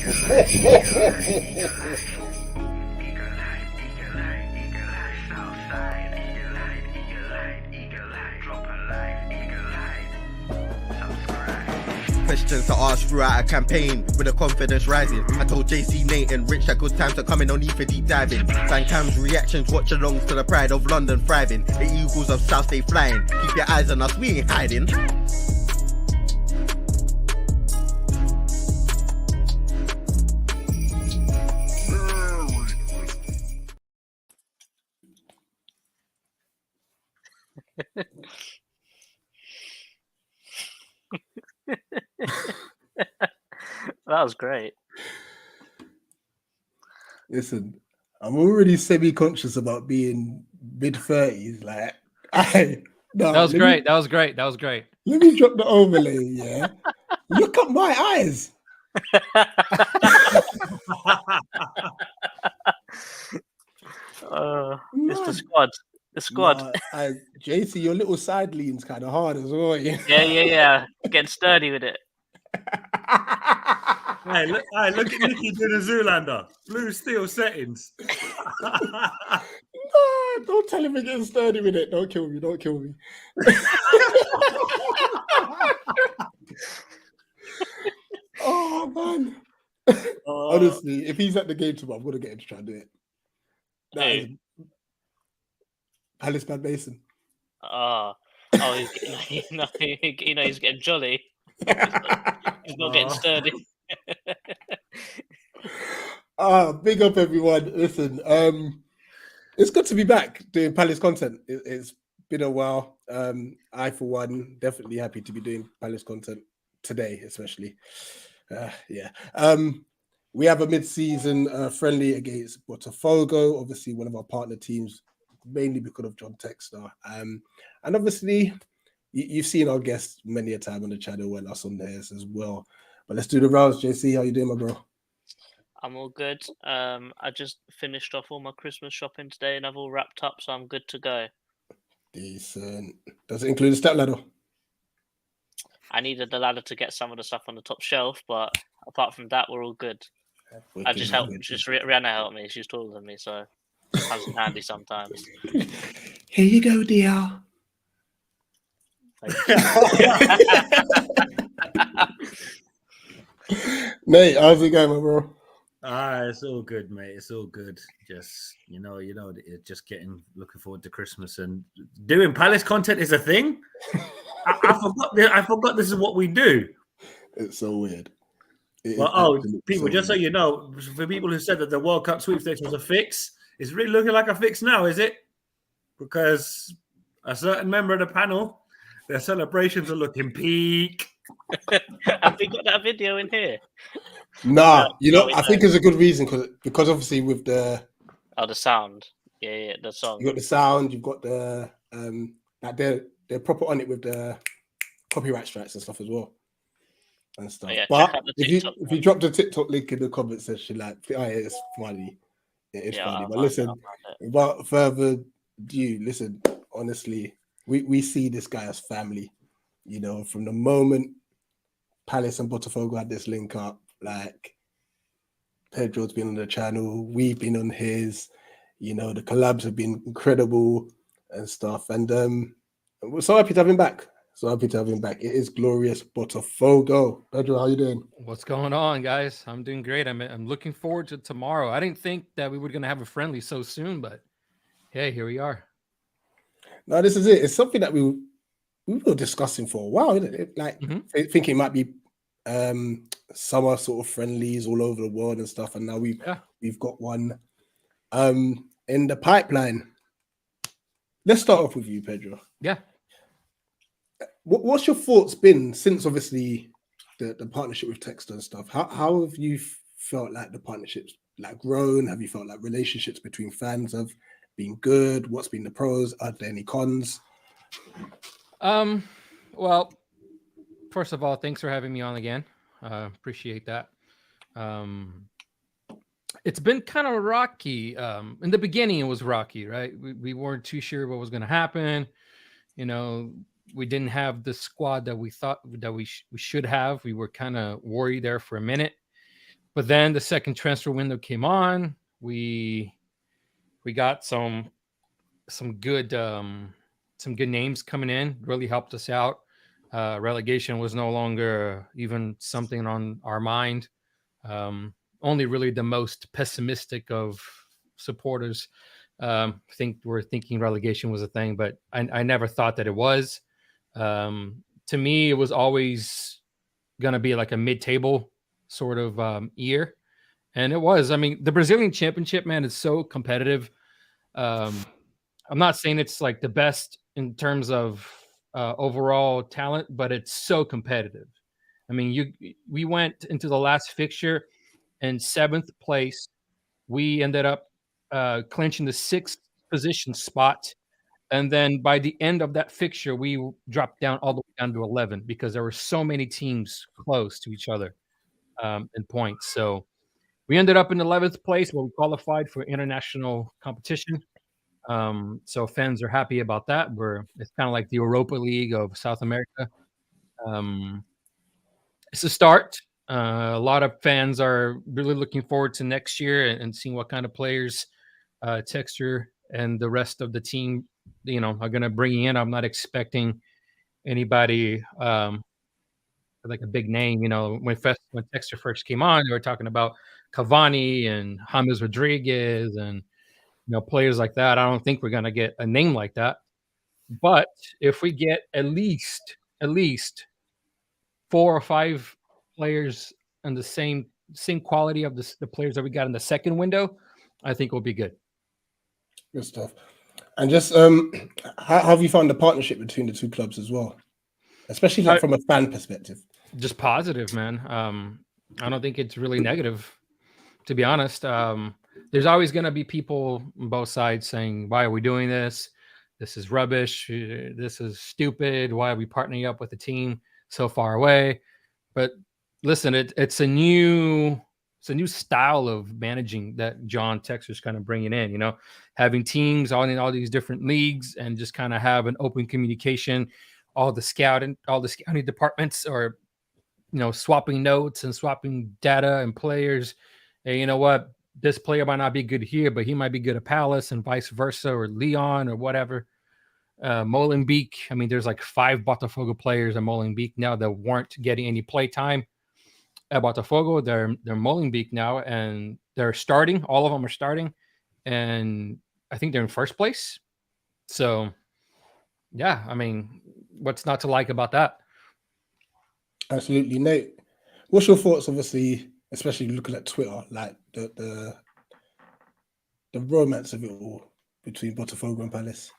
Questions to ask throughout a campaign with the confidence rising. I told JC, Nate and Rich that good times are coming, no need for deep diving. Fan cams, reactions, watch alongs to the pride of London thriving. The Eagles of South stay flying. Keep your eyes on us, we ain't hiding. That was great. Listen, I'm already semi-conscious about being mid-30s. Like, no, that was great. That was great. That was great. Let me drop the overlay. Yeah, look at my eyes. It's the squad. The squad. Nah, JC, your little side lean's kind of hard as well. Yeah. Getting sturdy with it. Hey, look at Nicky doing a Zoolander. Blue steel settings. No, don't tell him we're getting sturdy with it. Don't kill me. Don't kill me. Oh, man. Honestly, if he's at the game tomorrow, I'm going to get him to try and do it. That is Palace Bad Basin. He's getting jolly. He's not getting sturdy. Big up everyone. Listen, it's good to be back doing Palace content. It's been a while. I, for one, definitely happy to be doing Palace content today, especially. We have a mid-season friendly against Botafogo, obviously one of our partner teams, mainly because of John Textor. And obviously, you've seen our guests many a time on the channel and us on theirs as well. But let's do the rounds. JC, how you doing, my bro? I'm all good. I just finished off all my Christmas shopping today and I've all wrapped up, so I'm good to go. Decent. Does it include a step ladder? I needed the ladder to get some of the stuff on the top shelf, but apart from that, we're all good. I just helped. Rihanna helped me. She's taller than me, so it comes in handy sometimes. Here you go, dear. Nate, how's it going, my bro? It's all good, mate. It's all good. Just just looking forward to Christmas and doing Palace content is a thing. I forgot this is what we do. It's so weird. People, just so you know, for people who said that the World Cup sweepstakes was a fix, it's really looking like a fix now, is it? Because a certain member of the panel, their celebrations are looking peak. Have we got that video in here? Nah, I think it's a good reason because obviously with the sound, the song. You got the sound, you've got the they're proper on it with the copyright strikes and stuff as well and stuff. Yeah, but if you drop the TikTok link in the comment section, it's funny. It is funny. But listen, without further ado, listen. Honestly, we see this guy as family. From the moment Palace and Botafogo had this link up, like Pedro's been on the channel, we've been on his, the collabs have been incredible and stuff. And we're so happy to have him back. It is glorious Botafogo. Pedro, how you doing? What's going on, guys? I'm doing great. I'm looking forward to tomorrow. I didn't think that we were going to have a friendly so soon, but hey, here we are. No, this is it. It's something that we were discussing for a while, isn't it? Thinking it might be summer sort of friendlies all over the world and stuff, and now we've got one in the pipeline. Let's start off with you, Pedro. Yeah. What's your thoughts been since obviously the partnership with Texter and stuff? How have you felt like the partnerships grown? Have you felt like relationships between fans have been good? What's been the pros? Are there any cons? Well, first of all, thanks for having me on again. Appreciate that. It's been kind of rocky. In the beginning, it was rocky, right? We weren't too sure what was going to happen. We didn't have the squad that we thought that we should have. We were kind of worried there for a minute. But then the second transfer window came on. We got some good names coming in. Really helped us out. Relegation was no longer even something on our mind. Only really the most pessimistic of supporters were thinking relegation was a thing, but I never thought that it was. To me, it was always going to be like a mid-table sort of year, and it was. I mean, the Brazilian Championship, man, is so competitive. I'm not saying it's like the best in terms of overall talent, but it's so competitive. I mean, we went into the last fixture in 7th place. We ended up clinching the 6th position spot. And then by the end of that fixture, we dropped down all the way down to 11 because there were so many teams close to each other in points. So we ended up in 11th place where we qualified for international competition. So fans are happy about that. It's kind of like the Europa League of South America. It's a start. A lot of fans are really looking forward to next year and seeing what kind of players Texture and the rest of the team, are going to bring in. I'm not expecting anybody like a big name. When Texture first came on, they were talking about Cavani and James Rodriguez and players like that. I don't think we're going to get a name like that. But if we get at least 4 or 5 players and the same quality of the players that we got in the second window, I think we'll be good. Good stuff. And just how have you found the partnership between the two clubs as well, especially from a fan perspective? Just positive, man. I don't think it's really negative, to be honest. There's always going to be people on both sides saying, why are we doing this? This is rubbish. This is stupid. Why are we partnering up with a team so far away? But listen, it's a new style of managing that John Texer's kind of bringing in, having teams all in all these different leagues and just kind of have an open communication. All the scouting departments are, swapping notes and swapping data and players. Hey, you know what? This player might not be good here, but he might be good at Palace and vice versa, or Lyon or whatever. Molenbeek. I mean, there's like 5 Botafogo players at Molenbeek now that weren't getting any play time at Botafogo. They're Molenbeek now, and they're starting. All of them are starting, and I think they're in first place. So, yeah, I mean, what's not to like about that? Absolutely, Nate. What's your thoughts? Obviously, especially looking at Twitter, like the romance of it all between Botafogo and Palace.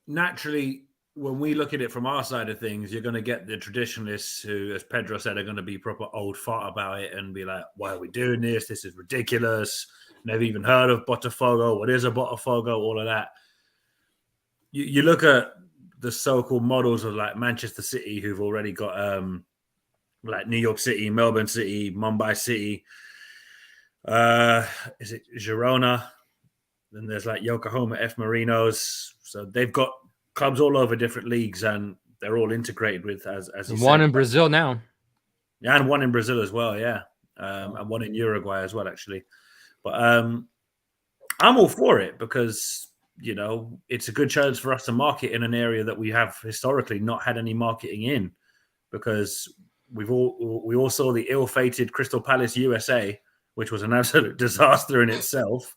Naturally, when we look at it from our side of things, you're going to get the traditionalists who, as Pedro said, are going to be proper old fart about it and be like, why are we doing this? This is ridiculous. Never even heard of Botafogo. What is a Botafogo? All of that. You look at the so-called models of like Manchester City, who've already got like New York City, Melbourne City, Mumbai City. Is it Girona? Then there's like Yokohama F Marinos. So they've got clubs all over different leagues, and they're all integrated with as one in Brazil now. Yeah, and one in Brazil as well, yeah. And one in Uruguay as well, actually. But I'm all for it because, it's a good chance for us to market in an area that we have historically not had any marketing in, because we all saw the ill-fated Crystal Palace USA, which was an absolute disaster in itself.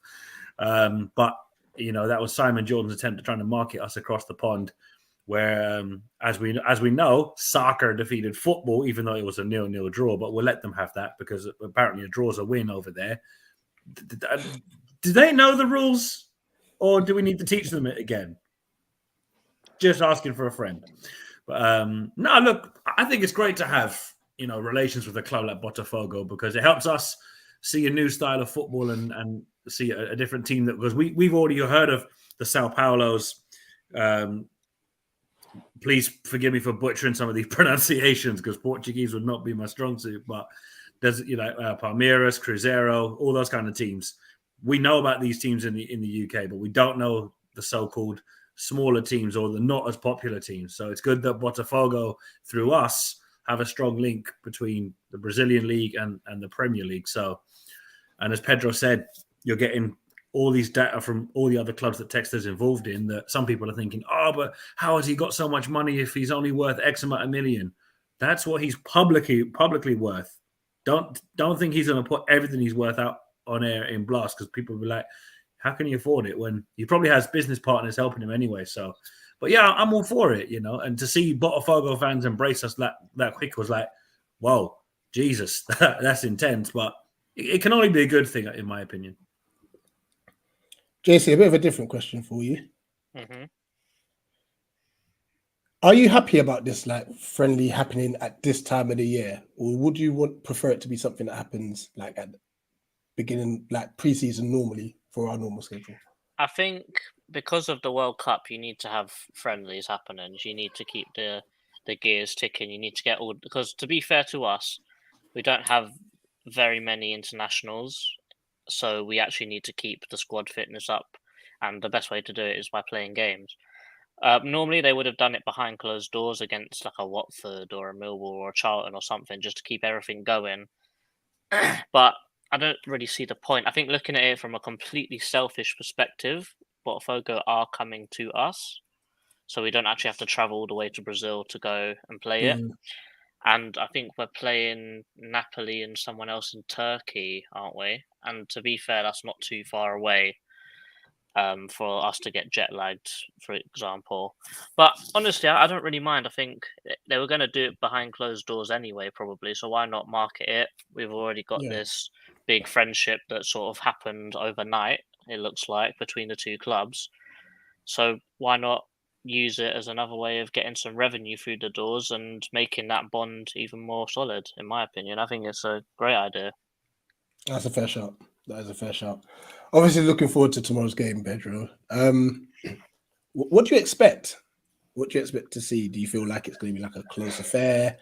But that was Simon Jordan's attempt at trying to market us across the pond, where, as we know, soccer defeated football, even though it was a 0-0 draw. But we'll let them have that because apparently a draw's a win over there. Do they know the rules, or do we need to teach them it again? Just asking for a friend. But no, look, I think it's great to have relations with a club like Botafogo because it helps us see a new style of football and see a different team because we've already heard of the Sao Paulos. Please forgive me for butchering some of these pronunciations because Portuguese would not be my strong suit. But there's Palmeiras, Cruzeiro, all those kind of teams. We know about these teams in the UK, but we don't know the so-called smaller teams or the not as popular teams. So it's good that Botafogo, through us, have a strong link between the Brazilian league and the Premier League. So, and as Pedro said, you're getting all these data from all the other clubs that Textor's involved in, that some people are thinking, oh, but how has he got so much money if he's only worth X amount of million? That's what he's publicly worth. Don't think he's going to put everything he's worth out on air in blast, because people will be like, how can he afford it when he probably has business partners helping him anyway? So, but yeah, I'm all for it, and to see Botafogo fans embrace us that quick was like, whoa, Jesus, that's intense. But it can only be a good thing, in my opinion. JC, a bit of a different question for you. Mm-hmm. Are you happy about this friendly happening at this time of the year, or would you prefer it to be something that happens at the beginning, pre-season normally for our normal schedule? I think because of the World Cup, you need to have friendlies happening. You need to keep the gears ticking. You need to get all, because to be fair to us, we don't have very many internationals, so we actually need to keep the squad fitness up, and the best way to do it is by playing games. Normally, they would have done it behind closed doors against a Watford or a Millwall or a Charlton or something, just to keep everything going. But I don't really see the point. I think looking at it from a completely selfish perspective, Botafogo are coming to us, so we don't actually have to travel all the way to Brazil to go and play it. And I think we're playing Napoli and someone else in Turkey, aren't we? And to be fair, that's not too far away for us to get jet lagged, for example. But honestly, I don't really mind. I think they were going to do it behind closed doors anyway, probably. So why not market it? We've already got this big friendship that sort of happened overnight, it looks like, between the two clubs. So why not use it as another way of getting some revenue through the doors and making that bond even more solid, in my opinion. I think it's a great idea. That's a fair shot. That is a fair shot. Obviously, looking forward to tomorrow's game, Pedro. What do you expect? What do you expect to see? Do you feel like it's going to be a close affair?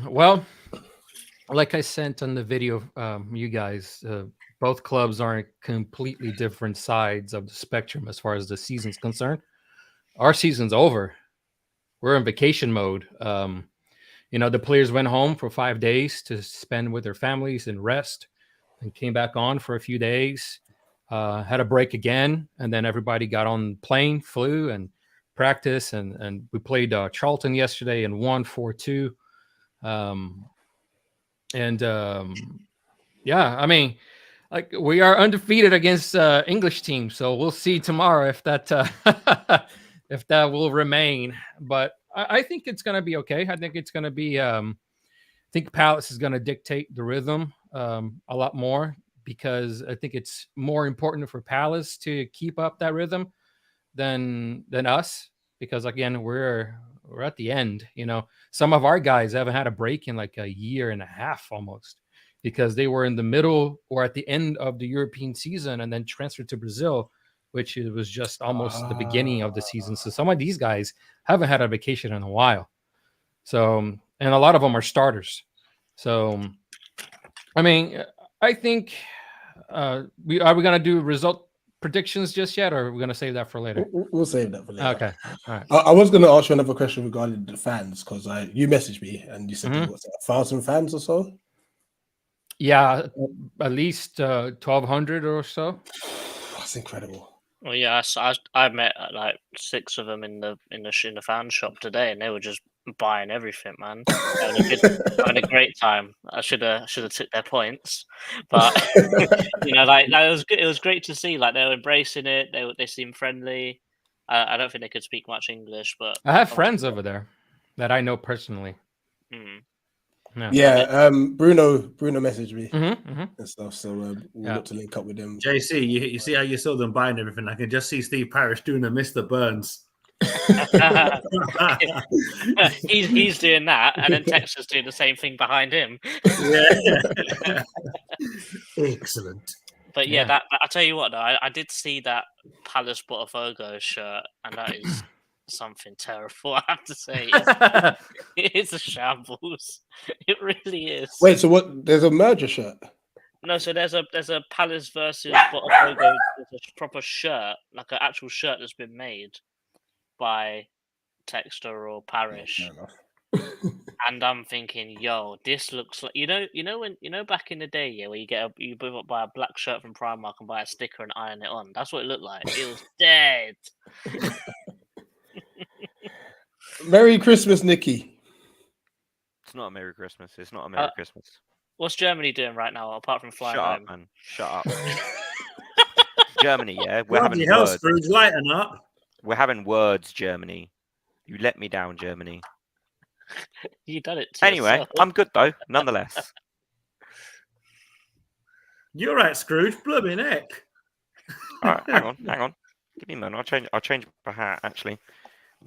Well, like I sent on the video, you guys, both clubs are in completely different sides of the spectrum as far as the season's concerned. Our season's over. We're in vacation mode. The players went home for 5 days to spend with their families and rest, and came back on for a few days, had a break again, and then everybody got on the plane, flew, and practice, and we played Charlton yesterday and won 4-2. We are undefeated against English teams, so we'll see tomorrow if that if that will remain. But I think it's going to be okay. I think it's going to be. I think Palace is going to dictate the rhythm a lot more, because I think it's more important for Palace to keep up that rhythm than us, because again we're at the end. Some of our guys haven't had a break in a year and a half almost, because they were in the middle or at the end of the European season and then transferred to Brazil, which it was just almost the beginning of the season. So some of these guys haven't had a vacation in a while. So, and a lot of them are starters. So, I think are we going to do result predictions just yet, or are we going to save that for later? We'll save that for later. Okay. All right. I was going to ask you another question regarding the fans, because you messaged me and you said there was 1,000 fans or so. Yeah, at least 1,200 or so. That's incredible. Well, yeah, I met 6 of them in the fan shop today, and they were just buying everything, man. Having a great time. I should have took their points, but it was good. It was great to see. They were embracing it. They seemed friendly. I don't think they could speak much English, but I have friends over there that I know personally. Yeah, Bruno messaged me and stuff, so we'll look to link up with them. JC, you see how you saw them buying everything? I can just see Steve Parrish doing a Mr. Burns. he's doing that, and then Texas doing the same thing behind him. Yeah. Excellent. But yeah, that I tell you what, though, I did see that Palace Botafogo shirt, and that is something terrible, I have to say. It's a shambles. It really is. Wait, so what? There's a merger shirt? No, so there's a Palace versus Botafogo. There's a proper shirt, like an actual shirt that's been made by Textor or Parrish. And I'm thinking, yo, this looks like back in the day, yeah, where you buy a black shirt from Primark and buy a sticker and iron it on. That's what it looked like. It was dead. Merry Christmas, Nicky. It's not a Merry Christmas. It's not a Merry Christmas. What's Germany doing right now apart from flying home? Shut up, man. Shut up. Germany, yeah, we're Bloody having hell, words. Scrooge, lighten up. We're having words, Germany. You let me down, Germany. You done it. Anyway, yourself. I'm good though, nonetheless. You're right, Scrooge. Blooming heck. All right, hang on. Give me a moment. I'll change my hat. Actually,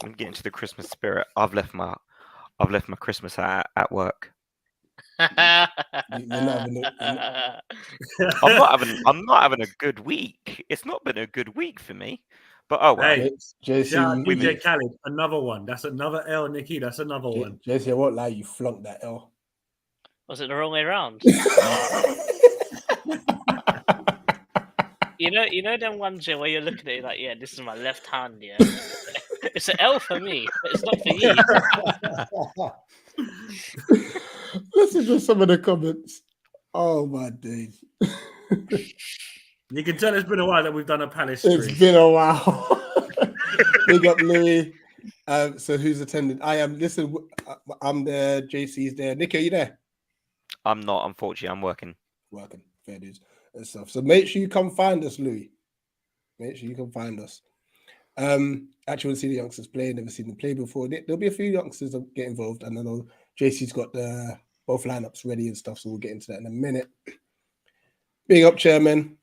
I'm getting into the Christmas spirit. I've left my Christmas hat at work. You're I'm not having a good week. It's not been a good week for me. But oh well. Hey, JC, DJ Khaled, another one. That's another L, Nicky. That's another one. JC, I won't lie, you flunked that L. Was it the wrong way around? You know them ones where you're looking at it like, yeah, this is my left hand, yeah. It's an L for me, but it's not for you. Listen to some of the comments. Oh my days. You can tell it's been a while that we've done a Palace stream. It's been a while. Big up, Louis. So who's attending? I am. Listen, I'm there. JC's there. Nicky, are you there? I'm not, unfortunately. I'm working. Working. Fair dues and stuff. So make sure you come find us, Louis. Make sure you come find us. Actually, want to see the youngsters play. Never seen them play before. There'll be a few youngsters that get involved, and I know JC's got both lineups ready and stuff. So we'll get into that in a minute. Big up, Chairman.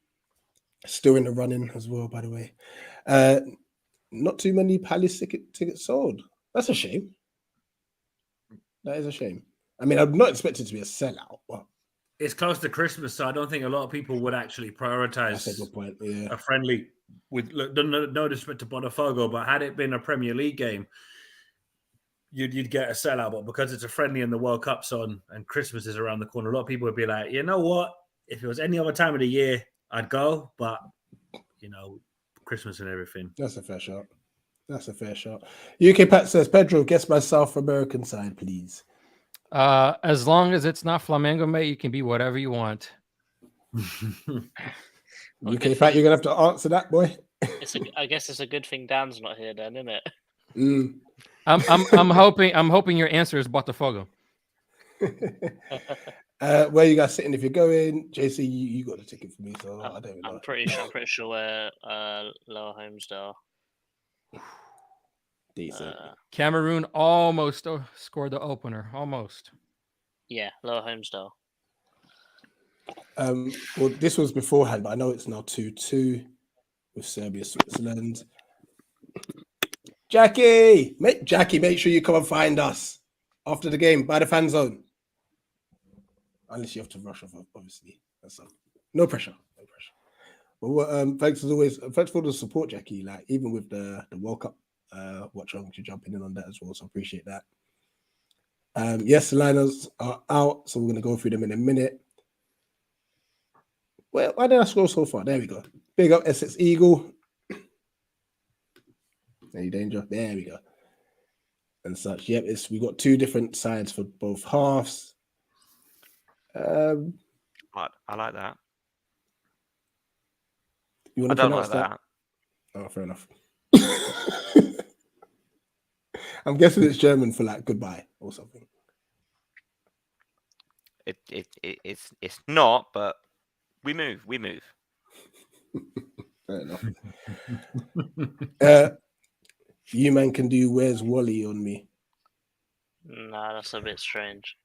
Still in the running as well, by the way. Not too many Palace tickets sold. That's a shame. That is a shame. I mean, I'm not expecting to be a sellout, but It's close to Christmas, so I don't think a lot of people would actually prioritize that's a good point. Yeah. a friendly. With no disrespect to Botafogo, but had it been a Premier League game, you'd get a sellout. But because it's a friendly and the World Cup's on and Christmas is around the corner, a lot of people would be like, you know what? If it was any other time of the year, I'd go. But Christmas and everything. That's a fair shot. UK Pat says, Pedro, guess my South American side, please. As long as it's not Flamengo, mate, you can be whatever you want. UK Pat, you're gonna have to answer that, boy. I guess it's a good thing Dan's not here, then, isn't it? Mm. I'm hoping your answer is Botafogo. Where you guys sitting if you're going? JC, you got the ticket for me, so I don't know. I'm pretty sure we're Lower Homesdale. Decent. Cameroon almost scored the opener. Almost. Yeah, Lower Homesdale. Well, this was beforehand, but I know it's now 2-2 with Serbia, Switzerland. Jackie, make sure you come and find us after the game by the fan zone. Unless you have to rush off, obviously. That's no pressure. But thanks as always. Thanks for the support, Jackie. Like even with the World Cup watch on, you're jumping in on that as well. So appreciate that. Yes, the liners are out, so we're gonna go through them in a minute. Well, why did I scroll so far? There we go. Big up Essex Eagle. Any danger? There we go. And such. Yep, we got two different sides for both halves. I like that. You want to pronounce that? Oh, fair enough. I'm guessing it's German for like goodbye or something. It's not, but we move. Fair enough. You man can do Where's Wally on me. Nah, that's a bit strange.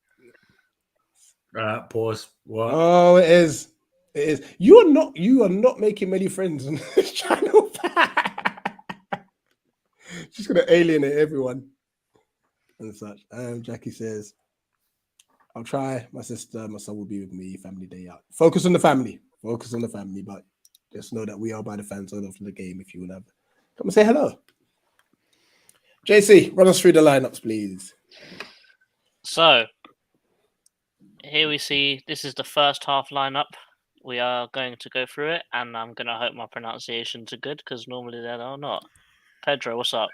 Pause. What? Oh, it is. You are not making many friends on this channel. Just gonna alienate everyone and such. Jackie says, I'll try. My sister, my son will be with me. Family day out. Focus on the family. But just know that we are by the fan zone after the game. If you want to come and say hello. JC, run us through the lineups, please. So here we see this is the first half lineup. We are going to go through it, and I'm going to hope my pronunciations are good because normally they're not. Pedro, what's up?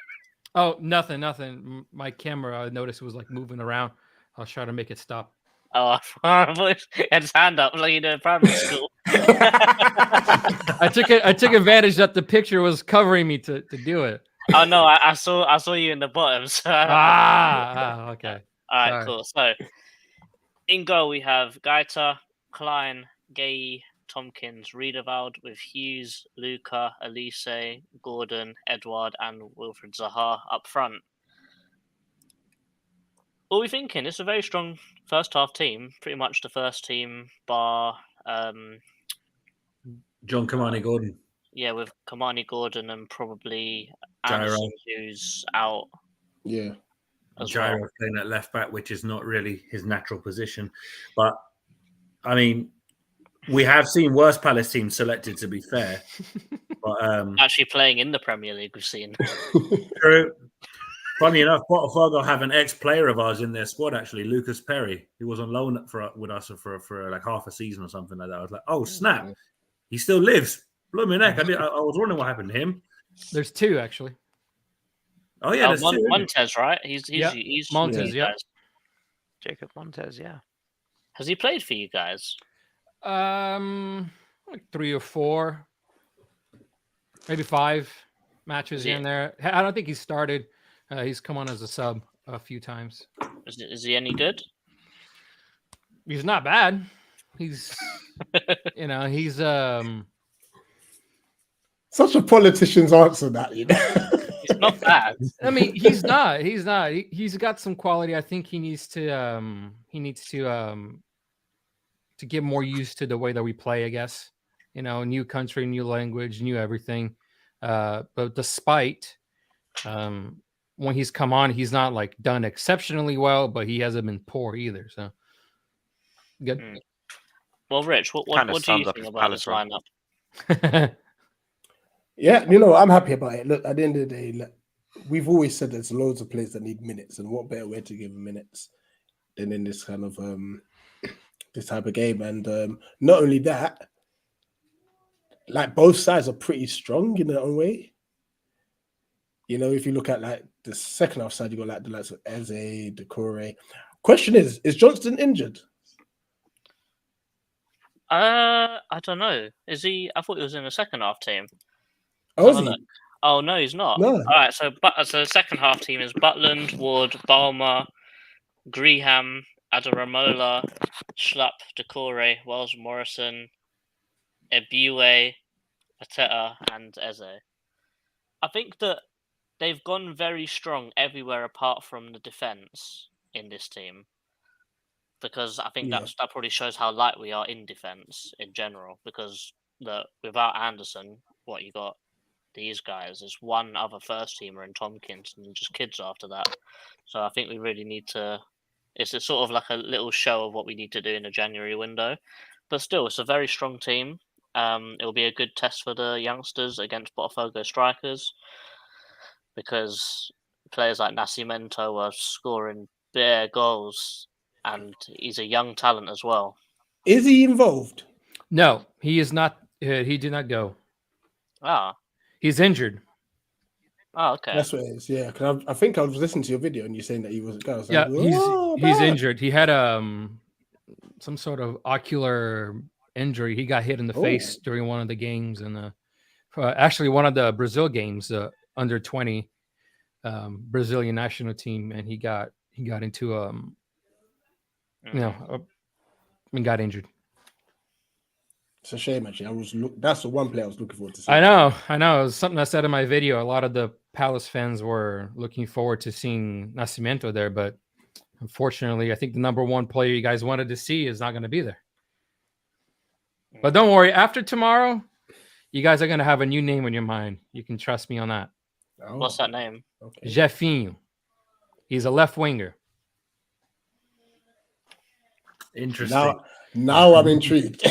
Oh, nothing. My camera, I noticed, was like moving around. I was trying to make it stop. Oh, had his hand up like you do in primary school. I took advantage that the picture was covering me to do it. Oh no, I saw you in the bottom. So okay. All right, Sorry. cool. So in goal we have Gaeta, Klein, Gay, Tompkins, Riedewald with Hughes, Luca, Elise, Gordon, Edward, and Wilfred Zaha up front. What are we thinking? It's a very strong first half team. Pretty much the first team bar John Kamani Gordon. Yeah, with Kamani Gordon and probably Anderson, who's out. Yeah. Gyro playing at left back, which is not really his natural position. But I mean, we have seen worse Palace teams selected, to be fair. But actually playing in the Premier League, we've seen. True. Funny enough, Botafogo have an ex-player of ours in their squad, actually, Lucas Perry. He was on loan with us for like half a season or something like that. I was like, oh, snap. He still lives. Blooming heck. I was wondering what happened to him. There's two, actually. Oh, yeah. There's two, Montes, right? He's Montes, yeah. Jacob Montes, yeah. Has he played for you guys? Like 3 or 4, maybe 5 matches here and there. I don't think he started. He's come on as a sub a few times. Is he any good? He's not bad. He's, he's such a politician's answer that, He's not bad. I mean, he's not. He's got some quality. I think he needs to get more used to the way that we play, I guess. New country, new language, new everything. But despite when he's come on, he's not like done exceptionally well, but he hasn't been poor either. So good. Well, Rich, what do you think about this lineup? Yeah, I'm happy about it. Look, at the end of the day, we've always said there's loads of players that need minutes, and what better way to give them minutes than in this kind of this type of game? And not only that, like both sides are pretty strong in their own way. If you look at like the second half side, you got like the likes of Eze, Decore. Question is Johnston injured? I don't know. Is he? I thought he was in the second half team. Oh, is he? Oh no, he's not. No. All right, so the second half team is Butland, Ward, Balmer, Greham, Adaramola, Schlupp, Decore, Wells Morrison, Ebiwe, Ateta, and Eze. I think that they've gone very strong everywhere apart from the defense in this team, because I think that probably shows how light we are in defense in general. Because without Anderson, what you got? These guys, there's one other first teamer in Tompkins and just kids after that. So I think we really need to. It's a sort of like a little show of what we need to do in the January window, but still, it's a very strong team. It will be a good test for the youngsters against Botafogo strikers, because players like Nascimento are scoring bare goals, and he's a young talent as well. Is he involved? No, he is not. He did not go. He's injured. Oh, okay. That's what it is. Yeah, because I think I was listening to your video and you're saying that he wasn't going. He's injured. He had some sort of ocular injury. He got hit in the face during one of the games, and actually one of the Brazil games, under 20 Brazilian national team, and he got into got injured. It's a shame, actually. That's the one player I was looking forward to see. I know. It was something I said in my video. A lot of the Palace fans were looking forward to seeing Nascimento there, but unfortunately, I think the number one player you guys wanted to see is not going to be there. But don't worry. After tomorrow, you guys are going to have a new name in your mind. You can trust me on that. Oh. What's that name? Okay. Jefinho. He's a left winger. Interesting. Now I'm intrigued.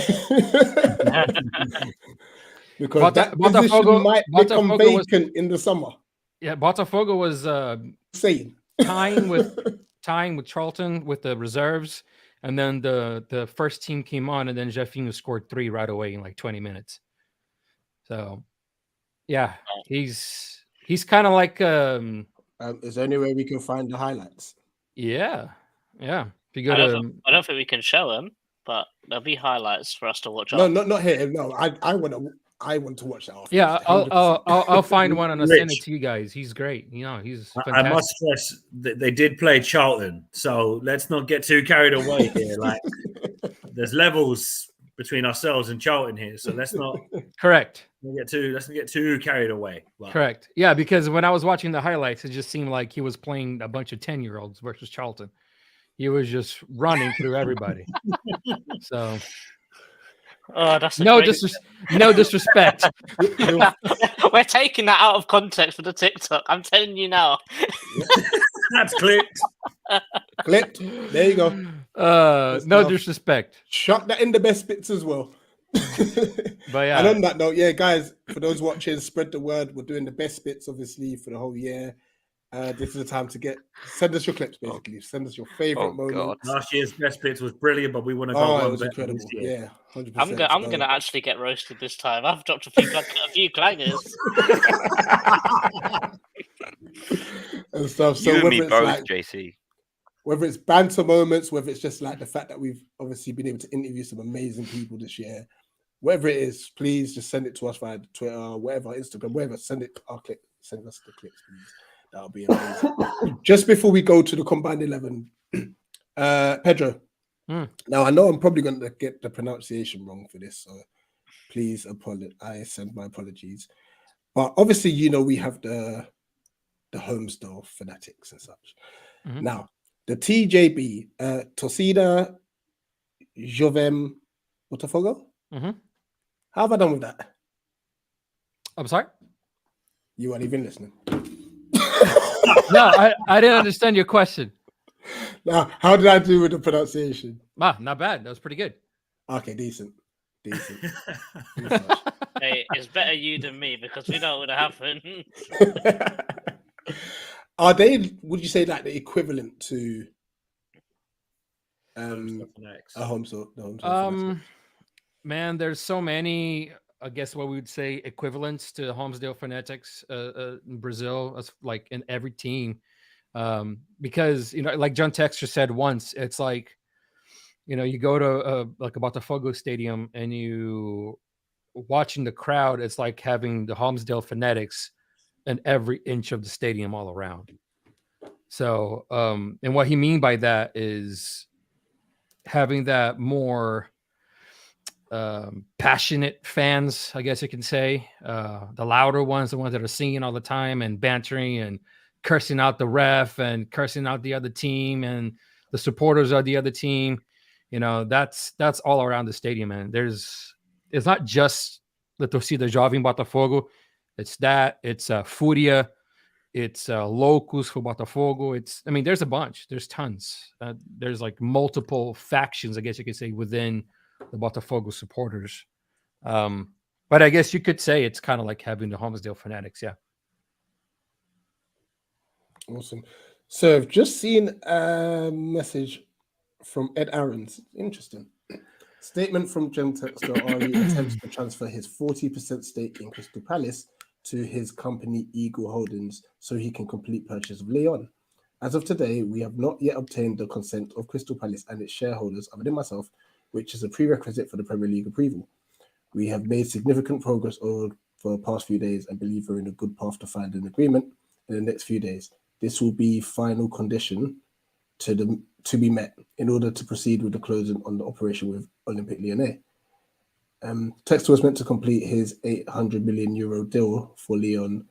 Because that position might become vacant in the summer. Yeah, Botafogo was saying tying with Charlton with the reserves, and then the first team came on, and then Jefinho scored 3 right away in like 20 minutes. So, yeah, he's kind of like Is there any way we can find the highlights? Yeah. If you go I don't think we can show them, but there'll be highlights for us to watch. No, not here. No, I want to watch that. After. Yeah, I'll find one and I'll send it to you guys. He's great. He's fantastic. I must stress that they did play Charlton, so let's not get too carried away here. Like, there's levels between ourselves and Charlton here, so let's not get too carried away. But. Correct. Yeah, because when I was watching the highlights, it just seemed like he was playing a bunch of 10-year-olds versus Charlton. He was just running through everybody. So, that's no disrespect. We're taking that out of context for the TikTok. I'm telling you now. That's clipped. Clipped. There you go. No disrespect. Shot that in the best bits as well. But yeah. And on that note, guys, for those watching, spread the word. We're doing the best bits, obviously, for the whole year. This is the time to send us your clips, basically. Send us your favorite moment. Last year's best bits was brilliant, but we want to go. It was incredible. Yeah, 100%. I'm gonna actually get roasted this time. I've dropped a few clangers and stuff. So you and me it's both, JC. Whether it's banter moments, whether it's just like the fact that we've obviously been able to interview some amazing people this year, whatever it is, please just send it to us via Twitter, whatever, Instagram, wherever. Send us the clips, please. That'll be amazing. Just before we go to the combined 11, Pedro. Now I know I'm probably going to get the pronunciation wrong for this, so please I send my apologies. But obviously, we have the Homesdale fanatics and such. Mm-hmm. Now the TJB, Torcida Jovem Botafogo. Mm-hmm. How have I done with that? I'm sorry. You weren't even listening. No, I didn't understand your question. Now, how did I do with the pronunciation? Not bad. That was pretty good. Okay, decent. Hey, it's better you than me because we know what would happen. Are they? Would you say like the equivalent to a Homesdale? Man, there's so many. I guess what we would say equivalents to Homesdale Fanatics in Brazil, as like in every team, because like John Texter said once, it's like you go to like a Botafogo stadium and you watching the crowd. It's like having the Homesdale Fanatics in every inch of the stadium all around. So, and what he mean by that is having that more passionate fans, I guess you can say, the louder ones, the ones that are singing all the time and bantering and cursing out the ref and cursing out the other team and the supporters of the other team. That's all around the stadium, and it's not just the Torcida Jovem Botafogo. It's Fúria, it's Loucos for Botafogo. There's a bunch. There's tons. There's like multiple factions, I guess you could say, within the Botafogo supporters. But I guess you could say it's kind of like having the Homesdale Fanatics. Yeah. Awesome. So I've just seen a message from Ed Aarons. Interesting. Statement from Jem Texter. Ari attempts to transfer his 40% stake in Crystal Palace to his company Eagle Holdings so he can complete purchase of Lyon. As of today, we have not yet obtained the consent of Crystal Palace and its shareholders, other than myself, which is a prerequisite for the Premier League approval. We have made significant progress over the past few days and believe we're in a good path to find an agreement in the next few days. This will be final condition to be met in order to proceed with the closing on the operation with Olympique Lyonnais. Textor was meant to complete his €800 million deal for Lyon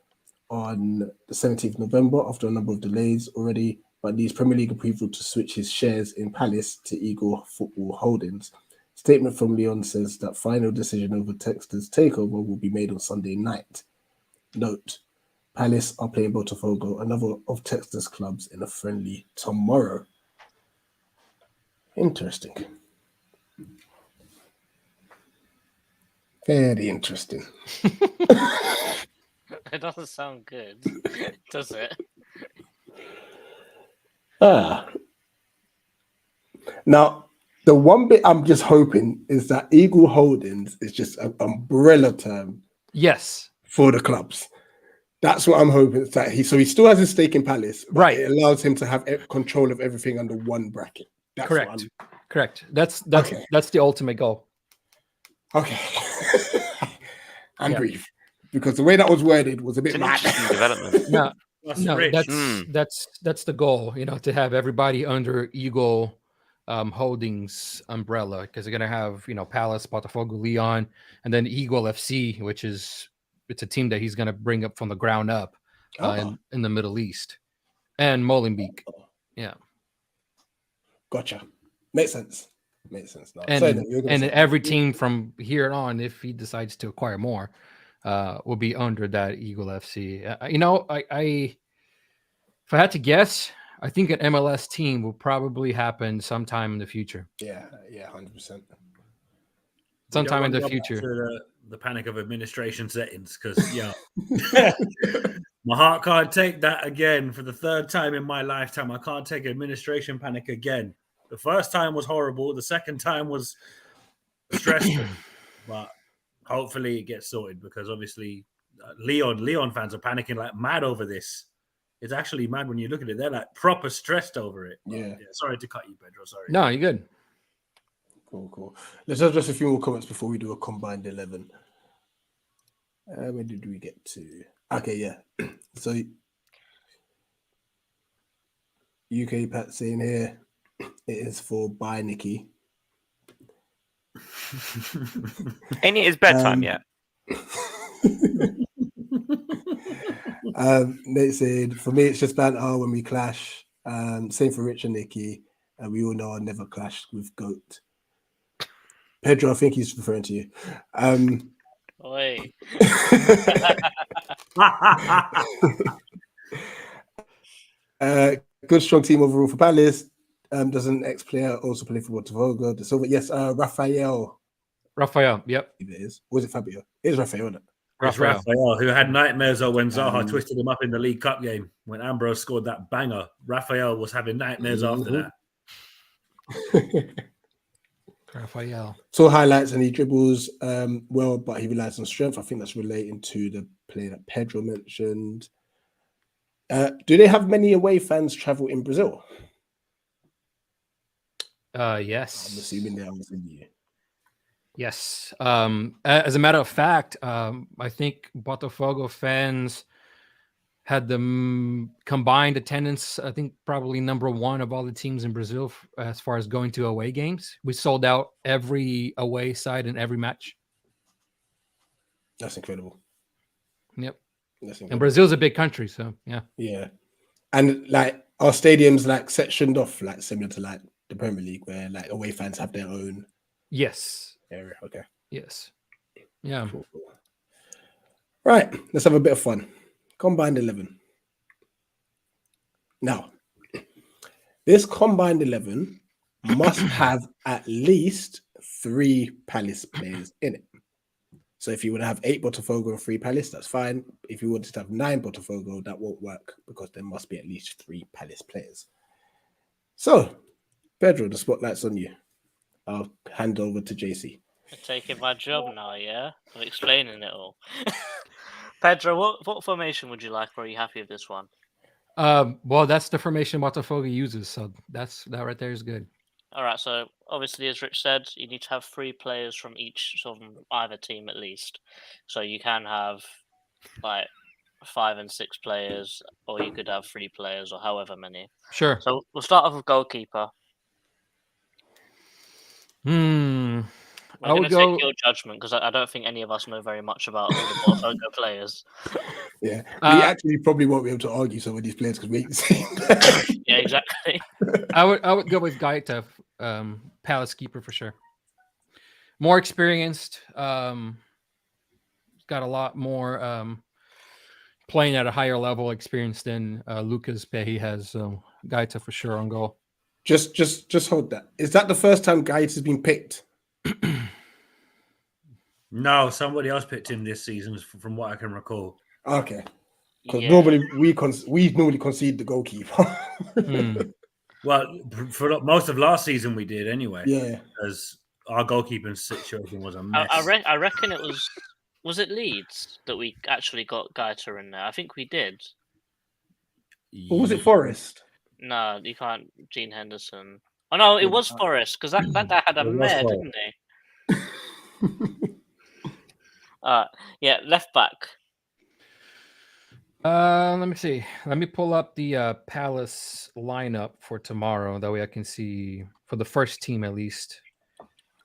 on the 17th of November after a number of delays already, but needs Premier League approval to switch his shares in Palace to Eagle Football Holdings. Statement from Lyon says that final decision over Textor's takeover will be made on Sunday night. Note, Palace are playing Botafogo, another of Textor's clubs, in a friendly tomorrow. Interesting. Very interesting. It doesn't sound good, does it? Now, the one bit I'm just hoping is that Eagle Holdings is just an umbrella term. Yes. For the clubs. That's what I'm hoping. That he still has his stake in Palace, but right? It allows him to have control of everything under one bracket. That's Correct. Correct. That's the ultimate goal. Okay. And breathe, because the way that was worded was a bit mad. Development. No, that's the goal. You know, to have everybody under Eagle Holdings umbrella, because they're gonna have Palace, Botafogo, Leon, and then Eagle FC, which is it's a team that he's gonna bring up from the ground up in the Middle East, and Molenbeek. Yeah, gotcha. Makes sense. Now. And every team from here on, if he decides to acquire more, will be under that Eagle FC. If I had to guess, I think an MLS team will probably happen sometime in the future. Yeah, 100%. Sometime in the future. The panic of administration settings, because my heart can't take that again for the third time in my lifetime. I can't take administration panic again. The first time was horrible. The second time was stressful, but hopefully it gets sorted, because obviously Leon fans are panicking like mad over this. It's actually mad when you look at it. They're like proper stressed over it. Yeah. Sorry to cut you, Pedro. Sorry. No, you're good. Cool. Let's have just a few more comments before we do a combined 11. Where did we get to? Okay, yeah. So UK Pat saying here, it is for buy Nicky. Ain't it his bedtime yet? Nate said, for me, it's just banter when we clash. Same for Rich and Nicky. And we all know I'll never clash with GOAT. Pedro, I think he's referring to you. Oi. Good, strong team overall for Palace. Does an ex-player also play for Botafogo? The Silver, yes. Rafael, yep. it is. Or was it Fabio? It is Rafael, isn't it? It's Rafael, who had nightmares when Zaha twisted him up in the League Cup game when Ambrose scored that banger. Rafael was having nightmares after that. Rafael. So highlights, and he dribbles well, but he relies on strength. I think that's relating to the play that Pedro mentioned. Do they have many away fans travel in Brazil? Yes. I'm assuming they are. Yes. As a matter of fact, I think Botafogo fans had the combined attendance, I think probably number one of all the teams in Brazil as far as going to away games. We sold out every away side in every match. That's incredible. Yep. That's incredible. And Brazil's a big country, so yeah. Yeah. And like our stadiums like sectioned off, like similar to like the Premier League, where like away fans have their own area. Okay. Yes. Yeah. Cool. Right. Let's have a bit of fun. Combined 11. Now, this combined 11 must have at least 3 Palace players in it. So if you want to have 8 Botafogo and 3 Palace, that's fine. If you wanted to have 9 Botafogo, that won't work because there must be at least 3 Palace players. So, Pedro, the spotlight's on you. I'll hand over to JC. You're taking my job now, yeah? I'm explaining it all. Pedro, what formation would you like, or are you happy with this one? Well, that's the formation Botafogo uses, so that right there is good. All right, so obviously, as Rich said, you need to have 3 players from each sort of either team at least. So you can have like 5 and 6 players, or you could have 3 players, or however many. Sure. So we'll start off with goalkeeper. I would go take your judgment because I don't think any of us know very much about all the Botafogo players. Yeah, we actually probably won't be able to argue some of these players because we ain't seen them. Yeah, exactly. I would go with Gaeta, Palace keeper for sure. More experienced, got a lot more playing at a higher level experience than Lucas He has. So Gaeta for sure on goal. Just hold that. Is that the first time Gaeta has been picked? No, somebody else picked him this season, from what I can recall. Okay, because normally we normally concede the goalkeeper. Well, for most of last season we did anyway. Yeah, because our goalkeeping situation was a mess. I reckon it was Was it Leeds that we actually got Gaeta in there? I think we did. Or was it Forest? No, you can't. Gene Henderson. Oh no, it was Forest because that guy had a mare, didn't he? Yeah, left back. Let me see. Let me pull up the Palace lineup for tomorrow. That way I can see for the first team at least.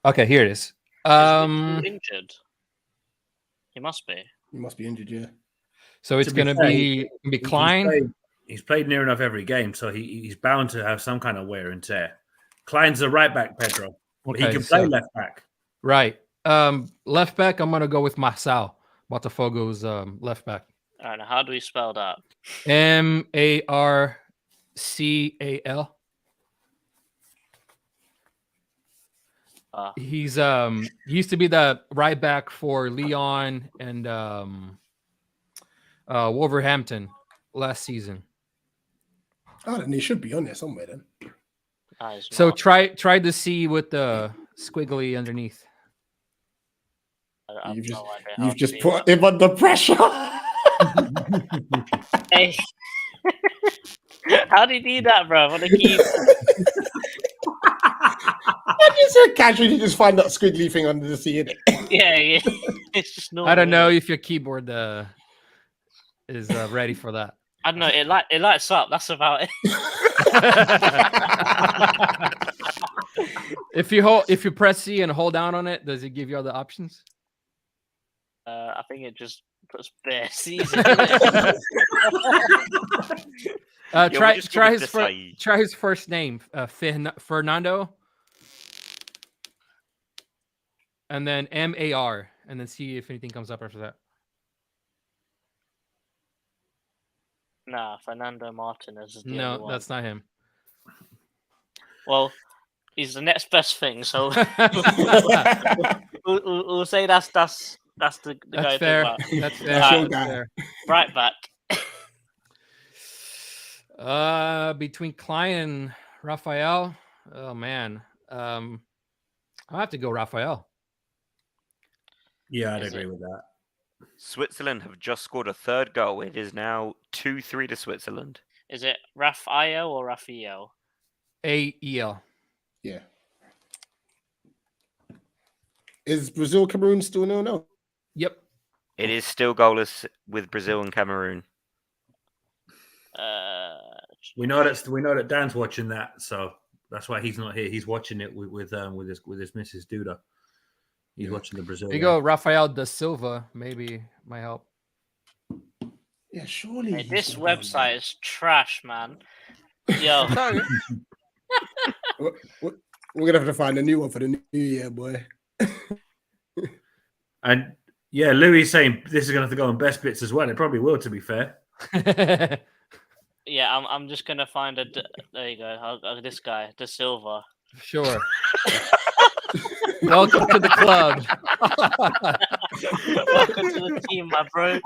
Okay, here it is. Is he injured? He must be. He must be injured, yeah. So it's going to be Klein. He's played near enough every game, so he's bound to have some kind of wear and tear. Klein's a right back, Pedro. Okay, he can play left back. Right. Left back, I'm going to go with Marçal, Botafogo's left back. All right, how do we spell that? Marcal. He's he used to be the right back for Lyon and Wolverhampton last season. Oh, then he should be on there somewhere then. So try to see with the squiggly underneath. You've just put him under pressure. Hey. How did he do that, bro? What a keep. I just said casually just find that squiggly thing under the C, innit? Yeah. It's just normal. I don't know if your keyboard is ready for that. I don't know. It lights up. That's about it. If you press C and hold down on it, does it give you other options? I think it just puts bare C's. Try his first name, Fernando, and then MAR, and then see if anything comes up after that. Nah, Fernando Martinez is the no, only one. That's not him. Well, he's the next best thing, so we'll say that's the guy. Fair. That's fair. Right back. Between Klein and Raphael, oh man, I'll have to go Raphael. Yeah, I'd agree with that. Switzerland have just scored a third goal. It is now 2-3 to Switzerland. Is it Raphael or Raphael? AEL. Yeah. Is Brazil Cameroon still 0-0? Yep. It is still goalless with Brazil and Cameroon. We know that Dan's watching that, so that's why he's not here. He's watching it with his missus Duda. He's watching the Brazil. There you go, Rafael da Silva. Maybe might help. Yeah, surely. Hey, this website is trash, man. Yo. We're gonna have to find a new one for the new year, boy. And yeah, Louis saying this is gonna have to go on best bits as well. It probably will, to be fair. Yeah, I'm just gonna find there you go. This guy, Da Silva. Sure. Welcome to the club. Welcome to the team, my bro.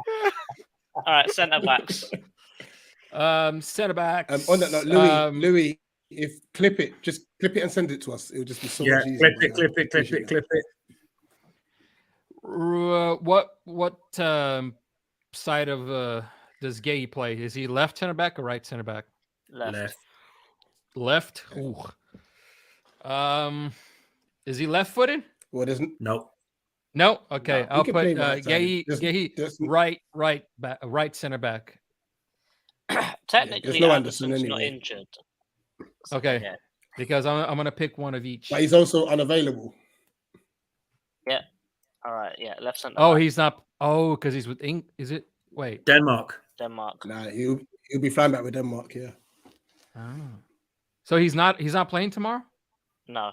All right, centre backs. Centre backs. On that note, Louis, if clip it and send it to us. It'll just be so much easier. Clip it. What side of does Gay play? Is he left center back or right center back? Left. Ooh. Is he left-footed? Well, no. No. Okay, no, I'll put Gay right center back. Technically, no Anderson's Anderson not anyway. injured. Okay, yeah. Because I'm gonna pick one of each. But he's also unavailable. Yeah. All right. Yeah. Left center. Oh, back. he's not. Oh, because he's with Is it? Wait. Denmark. Nah, he'll be flying back with Denmark. Yeah. Oh. So he's not playing tomorrow? No.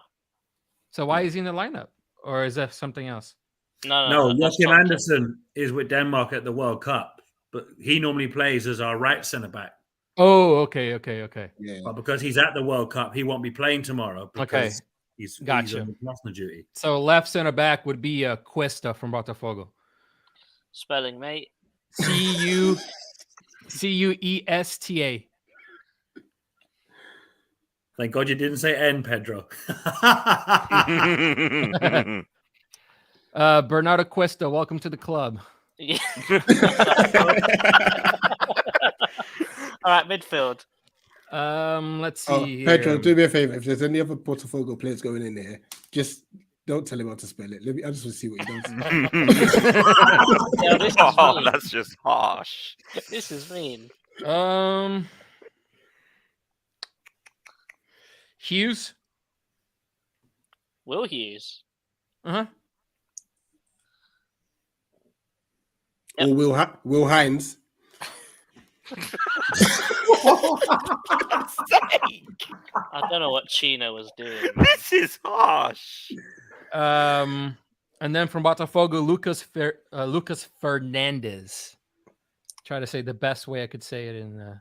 So why is he in the lineup? Or is that something else? No. Joachim Andersen is with Denmark at the World Cup, but he normally plays as our right centre back. Oh, okay. Yeah. But because he's at the World Cup, he won't be playing tomorrow because he's on national duty. So left center back would be Cuesta from Botafogo. Spelling, mate. Cuesta. Thank God you didn't say N, Pedro. Bernardo Cuesta, welcome to the club. Yeah. All right, midfield. Let's see. Pedro, do me a favor. If there's any other Botafogo players going in there, just don't tell him how to spell it. I just want to see what he does. Yeah, this is mean. That's just harsh. This is mean. Hughes. Will Hughes. Uh-huh. Yep. Or Will Hines. I don't know what Chino was doing. This is harsh. And then from Botafogo, Lucas Fernandez. Try to say the best way I could say it in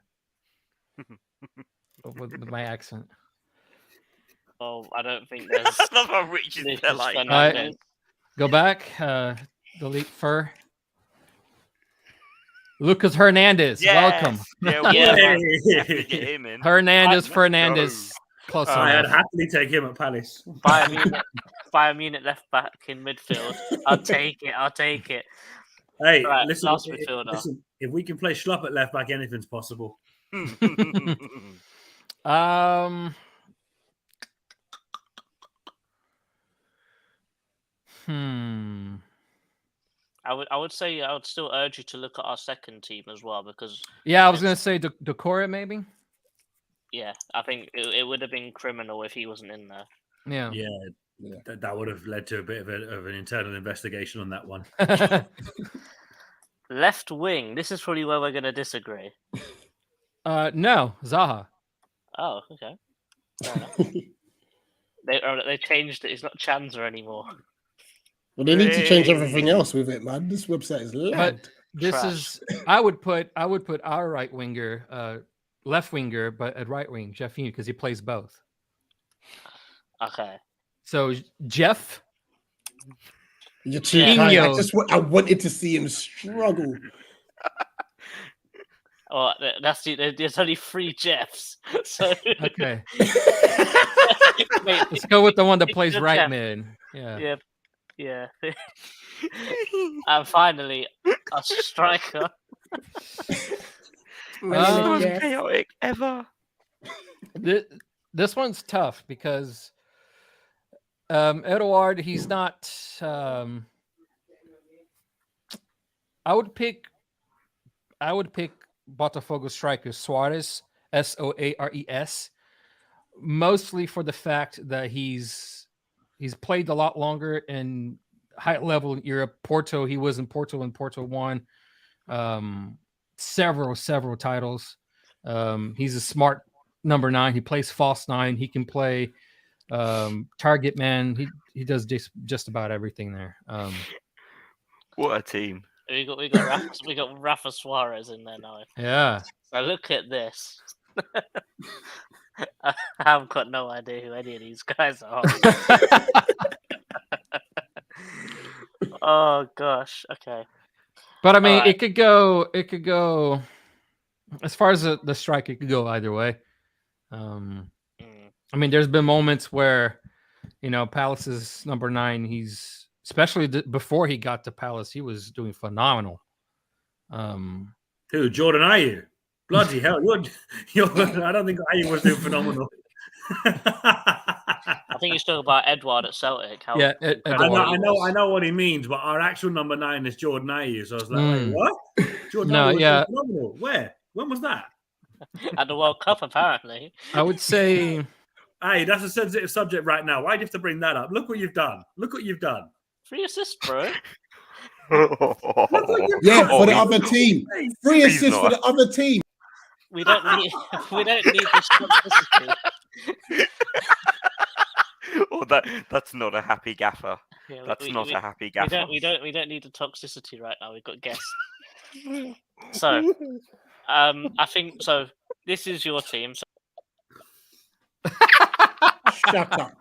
with my accent. Oh, I don't think there's. Go back. Delete Fur. Lucas Hernandez, welcome. Yeah, get him in. Fernandez. Close enough. I'd happily take him at Palace. Bayern Munich left back in midfield. I'll take it. Hey, right, listen, last midfielder. Listen, if we can play Schlupp at left back, anything's possible. I would say I would still urge you to look at our second team as well because I was gonna say Decore maybe. Yeah, I think it would have been criminal if he wasn't in there. Yeah. That would have led to a bit of an internal investigation on that one. Left wing. This is probably where we're going to disagree. No, Zaha. Oh, okay. They changed it. It's not Chanza anymore. Well, they need to change everything else with it, man. This website is lagged. This is. I would put our right winger, left winger, but at right wing, Jeffine, because he plays both. Okay. So Jeff. You're too kind. I wanted to see him struggle. Oh, there's only 3 Jeffs. So okay. Let's go with the one that plays right mid. Yeah. Yeah. And finally, a striker. Most chaotic ever. This one's tough because Eduard, he's not. I would pick Botafogo striker Suarez, Soares, mostly for the fact that he's played a lot longer in high level in Europe. Porto, he was in Porto and Porto won several titles. He's a smart number 9. He plays false 9. He can play target man. He does just about everything there. What a team. We got Rafa Suarez in there now. Yeah. So look at this. I have got no idea who any of these guys are. Oh gosh. Okay. But I mean, it could go. As far as the strike, it could go either way. I mean, there's been moments where, Palace's number 9. He's especially before he got to Palace, he was doing phenomenal. Who? Jordan Ayew? Bloody hell! I don't think Ayew was doing phenomenal. I think you're talking about Edouard at Celtic. I know what he means, but our actual number 9 is Jordan Ayew. So I was like, wait, what? Jordan Ayew was phenomenal. Where? When was that? At the World Cup, apparently. I would say. Hey, that's a sensitive subject right now. Why do you have to bring that up? Look what you've done. 3 assists, bro. For the other team. 3 assists for the other team. We don't need this toxicity. Oh, that's not a happy gaffer. Yeah, that's not a happy gaffer. We don't need the toxicity right now. We've got guests. So, I think so. This is your team. So... Shut up.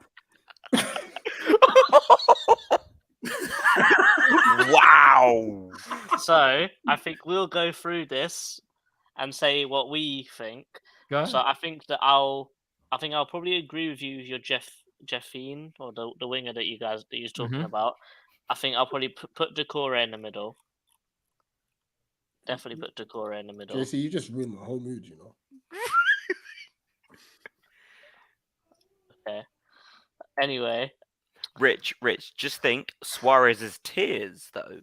Wow. So I think we'll go through this and say what we think. So I think that I'll probably agree with you. Your Jeffine or the winger that you're talking about. I think I'll probably put Decore in the middle. Definitely put Decore in the middle. JC, you just ruined my whole mood, you know. Okay. Anyway. Rich, just think Suarez's tears, though.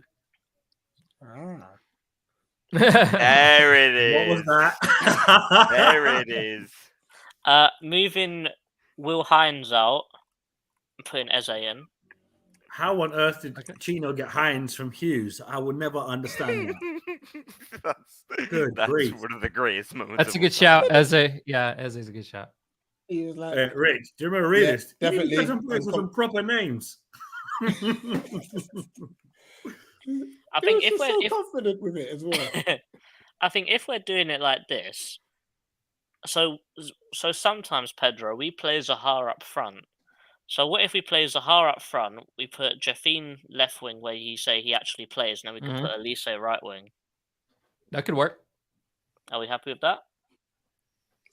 There it is. What was that? There it is. Moving Will Hines out and putting Eze in. How on earth did Chino get Hines from Hughes? I would never understand that. That's one of the greatest moments. That's a good shout, Eze. Yeah, Eze's a good shout. He was like, Rich, do you remember Realist? Yeah, definitely. Some proper names. I think if we're so confident with it as well. I think if we're doing it like this, so sometimes Pedro, we play Zaha up front. So what if we play Zaha up front? We put Jeffine left wing where you say he actually plays, and then we can put Elise right wing. That could work. Are we happy with that?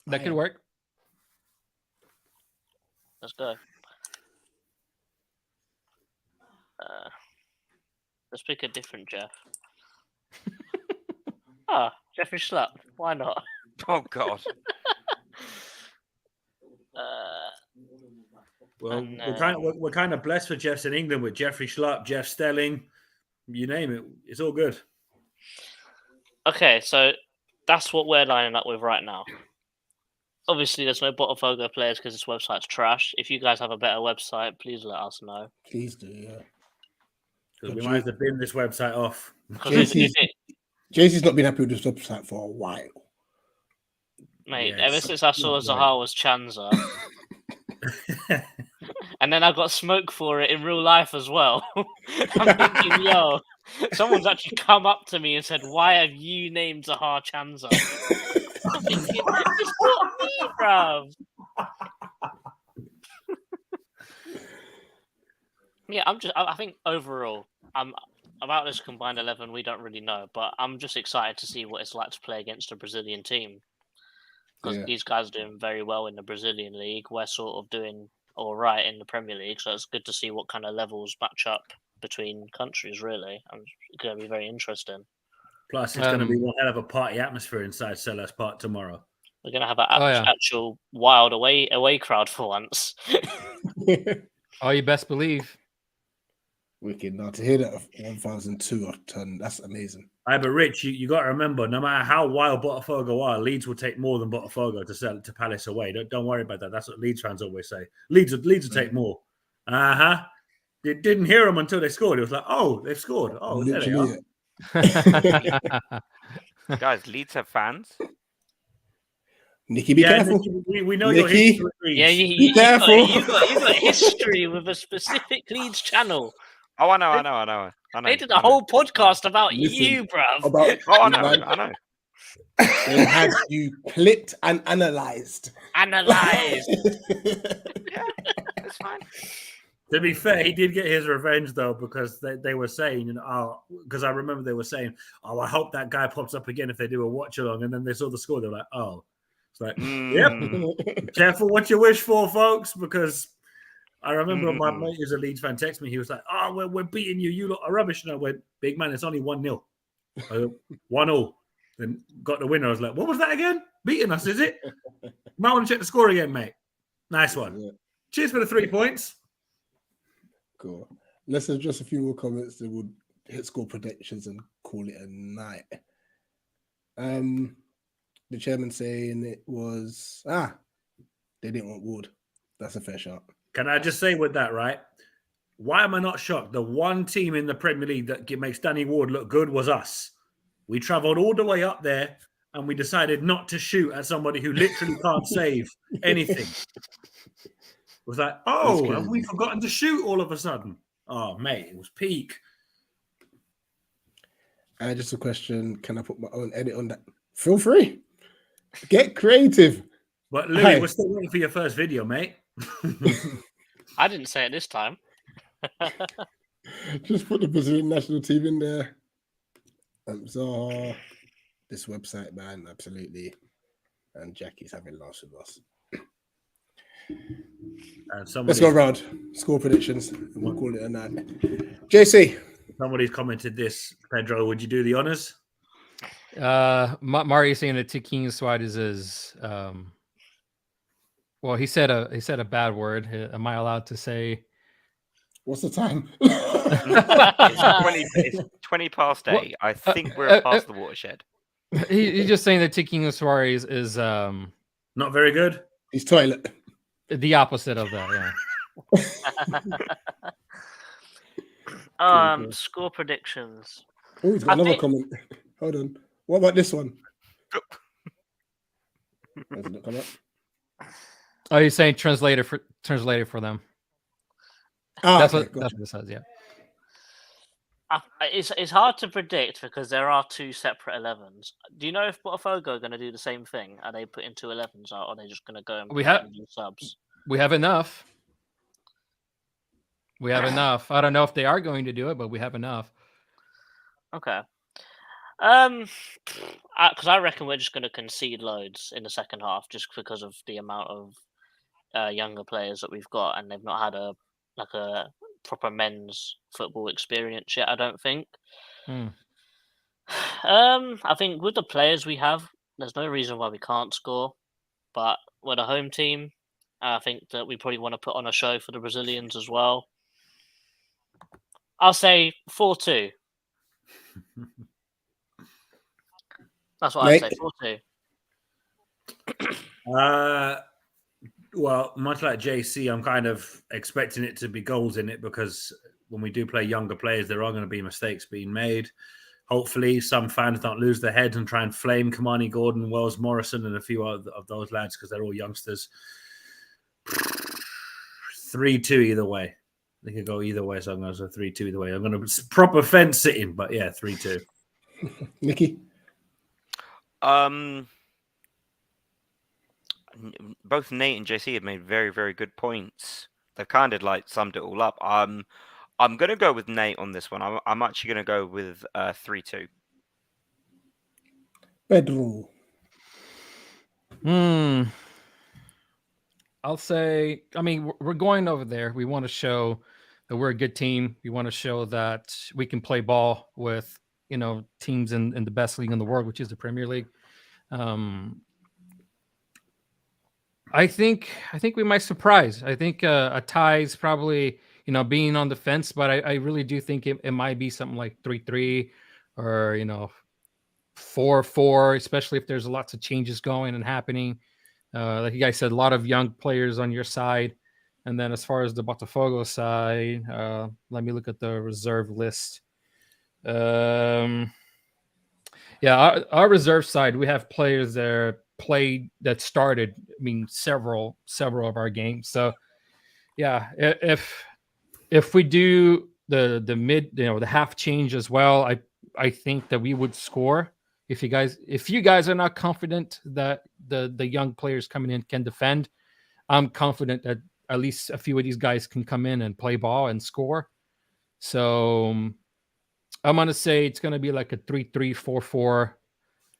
That could work. Let's go. Let's pick a different Jeff. Jeffrey Schlupp. Why not? Oh God. Well, we're kind of blessed for Jeffs in England with Jeffrey Schlupp, Jeff Stelling, you name it. It's all good. Okay, so that's what we're lining up with right now. Obviously, there's no Botafogo players because this website's trash. If you guys have a better website, please let us know. Please do, yeah. Because we might have to bin this website off. JC's not been happy with this website for a while. Mate, ever since I saw Zaha was Chanza. And then I got smoke for it in real life as well. I'm thinking, yo, someone's actually come up to me and said, why have you named Zaha Chanza? I'm thinking, it's not me, bruv. Yeah, I think overall, about this combined 11, we don't really know, but I'm just excited to see what it's like to play against a Brazilian team. Because these guys are doing very well in the Brazilian league. We're sort of doing all right in the Premier League, so it's good to see what kind of levels match up between countries, really. It's going to be very interesting. Plus, it's going to be one hell of a party atmosphere inside Sellers Park tomorrow. We're going to have an actual wild away crowd for once. Oh, you best believe. Wicked. Now to hear that 1002 of 10, that's amazing. But Rich, you got to remember, no matter how wild Botafogo are, Leeds will take more than Botafogo to sell to Palace away. Don't worry about that. That's what Leeds fans always say. Leeds will take more. They didn't hear them until they scored. It was like, oh, they've scored. Oh, there they are. Guys, Leeds have fans. Nicky, be careful. Nicky, we know your history. Yeah, you got history with a specific Leeds channel. Oh, I know. They did a whole podcast about you, bruv. I know. They had you clipped and analysed. Yeah, it's fine. To be fair, he did get his revenge, though, because they were saying, because I remember they were saying, I hope that guy pops up again if they do a watch-along. And then they saw the score. They're like, oh. It's like, yep. Careful what you wish for, folks, because I remember my mate who's a Leeds fan text me. He was like, we're beating you. You lot are rubbish. And I went, big man, it's only 1-0. 1-0. Then got the winner. I was like, what was that again? Beating us, is it? Might want to check the score again, mate. Nice one. Yeah. Cheers for the 3 points. Cool. Let's address a few more comments. Then we'll hit score predictions and call it a night. The chairman saying it was they didn't want Ward. That's a fair shot. Can I just say with that, right? Why am I not shocked? The one team in the Premier League that makes Danny Ward look good was us. We travelled all the way up there and we decided not to shoot at somebody who literally can't save anything. It was like, have we forgotten to shoot all of a sudden? Oh, mate, it was peak. Just a question. Can I put my own edit on that? Feel free. Get creative. But Louis, we're still waiting for your first video, mate. I didn't say it this time. Just put the Brazilian national team in there. So this website, man, absolutely. And Jackie's having laughs with us. Let's go around score predictions. And we'll call it a night. JC. Somebody's commented this. Pedro, would you do the honors? Mario saying that Tiquinho Suarez is well, he said a bad word. Am I allowed to say? What's the time? It's 20 past 8. What? I think we're past the watershed. He's just saying that Tiquinho Suarez is not very good. He's toilet. The opposite of that, yeah. Score predictions. Oh, he's got another comment. Hold on. What about this one? Hasn't it come up? Oh, you're saying translated for them. Oh, that's what it says. Yeah. It's hard to predict because there are 2 separate 11s. Do you know if Botafogo are going to do the same thing? Are they putting 2 11s out, or are they just going to go and new subs? We have enough. We have enough. I don't know if they are going to do it, but we have enough. Okay. Because I reckon we're just going to concede loads in the second half, just because of the amount of younger players that we've got, and they've not had a proper men's football experience yet, I don't think. I think with the players we have, there's no reason why we can't score. But we're the home team. I think that we probably want to put on a show for the Brazilians as well. I'll say 4-2. That's what I'd say, 4-2. Well, much like JC, I'm kind of expecting it to be goals in it because when we do play younger players, there are going to be mistakes being made. Hopefully, some fans don't lose their heads and try and flame Kamani Gordon, Wells Morrison, and a few of those lads because they're all youngsters. 3-2 either way. They could go either way, so I'm going to say 3-2 either way. I'm going to proper fence sitting, but yeah, 3-2. Nicky? Both Nate and JC have made very, very good points. They've kind of like summed it all up. I'm going to go with Nate on this one. I'm actually going to go with 3-2. Pedro. I'll say, I mean, we're going over there. We want to show that we're a good team. We want to show that we can play ball with, teams in the best league in the world, which is the Premier League. I think we might surprise. I think a tie is probably, being on the fence, but I really do think it might be something like 3-3 or, 4-4, especially if there's lots of changes going and happening. Like you guys said, a lot of young players on your side. And then as far as the Botafogo side, let me look at the reserve list. Our reserve side, we have players that started, several of our games. So yeah, if we do the mid, the half change as well, I think that we would score. If you guys are not confident that the young players coming in can defend, I'm confident that at least a few of these guys can come in and play ball and score. So I'm going to say it's going to be like a 3-3, 4-4,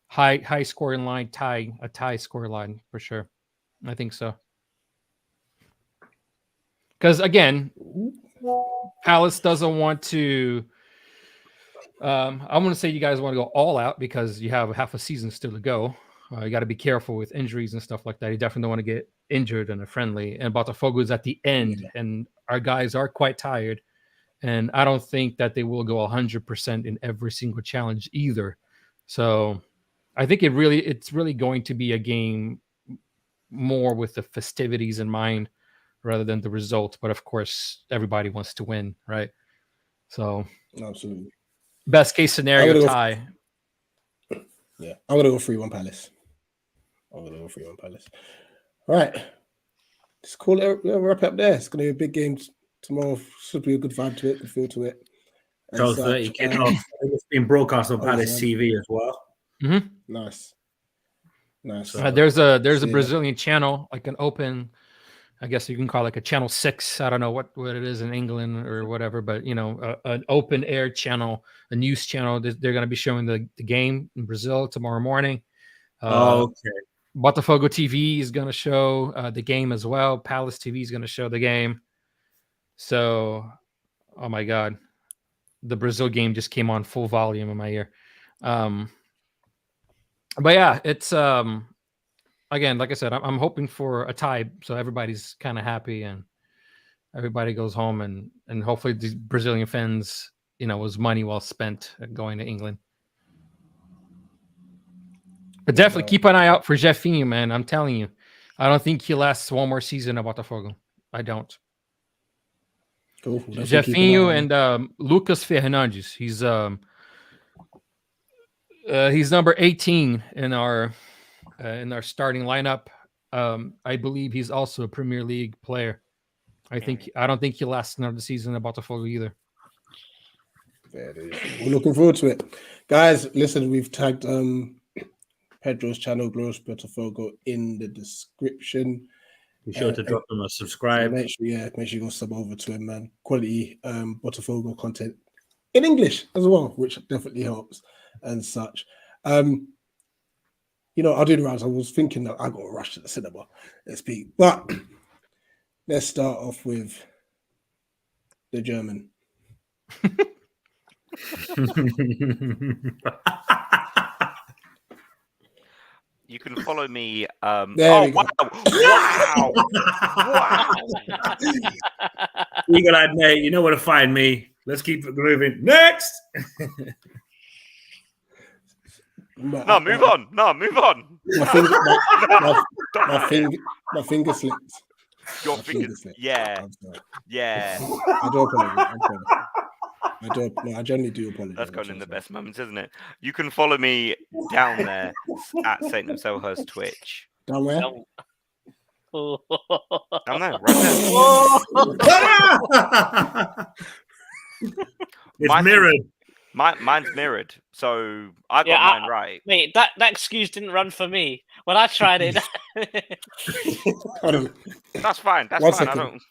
high scoring line, a tie score line for sure. I think so. Because again, Palace doesn't want to. I'm going to say you guys want to go all out because you have half a season still to go. You got to be careful with injuries and stuff like that. You definitely don't want to get injured in a friendly. And Botafogo is at the end, and our guys are quite tired. And I don't think that they will go 100% in every single challenge either. So I think it's really going to be a game more with the festivities in mind rather than the results. But of course, everybody wants to win, right? So absolutely. Best case scenario tie. Yeah, I'm going to go 3-1 Palace. All right. Let's call it. We'll wrap up there. It's going to be a big game tomorrow. Should be a good vibe to it, good feel to it. 12:30 kickoff. It's been broadcast on Palace TV as well. Mm-hmm. Nice. There's a Brazilian channel, like an open, I guess you can call it like a channel 6. I don't know what it is in England or whatever, but an open air channel, a news channel. They're going to be showing the game in Brazil tomorrow morning. Okay. Botafogo TV is going to show the game as well. Palace TV is going to show the game. So, oh my God, the Brazil game just came on full volume in my ear. But yeah, it's again, like I said, I'm hoping for a tie, so everybody's kind of happy and everybody goes home, and hopefully the Brazilian fans, was money well spent going to England. But definitely keep an eye out for Jefinho, man. I'm telling you, I don't think he lasts one more season at Botafogo. I don't. Cool. Jefinho and Lucas Fernandes. He's number 18 in our starting lineup. I believe he's also a Premier League player. I don't think he'll last another season at Botafogo either. We're looking forward to it, guys. Listen, we've tagged Pedro's channel, Glorious Botafogo, in the description. Be sure to drop them a subscribe. Make sure you go sub over to him, man. Quality Botafogo content in English as well, which definitely helps and such. I'll do the rounds. I was thinking that I got to rush to the cinema. Let's speak, but let's start off with the German. You can follow me. Wow! Eagle-eyed mate, you know where to find me. Let's keep it moving. Next. No, move on. My finger slipped. Your finger slipped. Yeah. I do apologize. I generally do apologize. That's going in the best moments, isn't it? You can follow me down there at Saint of Selhurst Twitch. Down where? Down there, right there. It's mirrored. Mine's mirrored, so I got mine right. Mate, that excuse didn't run for me when I tried it. That's fine. That's One fine. second. I don't.